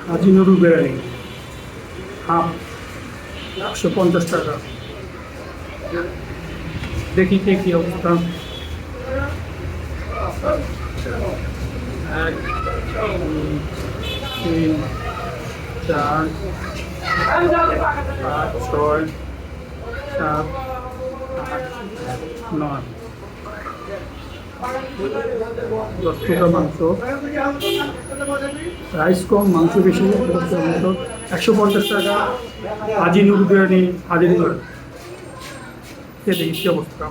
হাজি Nurul biryani half 150 টাকা। দেখি কে কি অবস্থা। এক, দুই, তিন, চার, পাঁচ, ছয়, সাত, আট, নয়, 10 টাকা মাংস। রাইস কম মাংস বেশি, 150 টাকা। হাজি নুর বিরিয়ানি হাজির দেখি কি অবস্থা।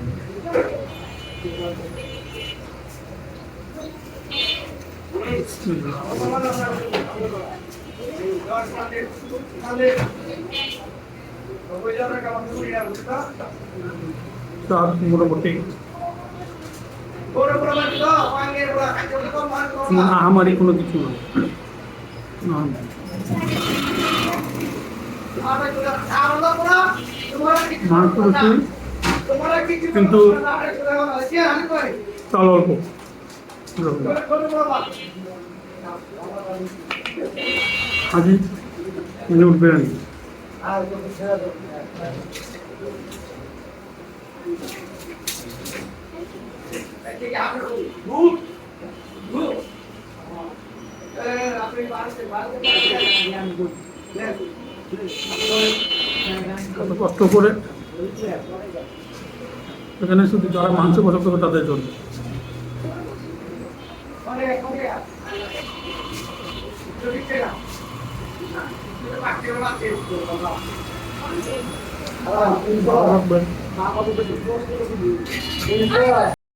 স্বাদ মোটামুটি আহামারি কোনো কিছু না। মাংস বেশি কিন্তু চাল অল্প। হাজি নুর বিরিয়ানি কষ্ট করে এখানে শুধু যারা মাংস পছন্দ করে তাদের জন্য। ভালো থাকবেন।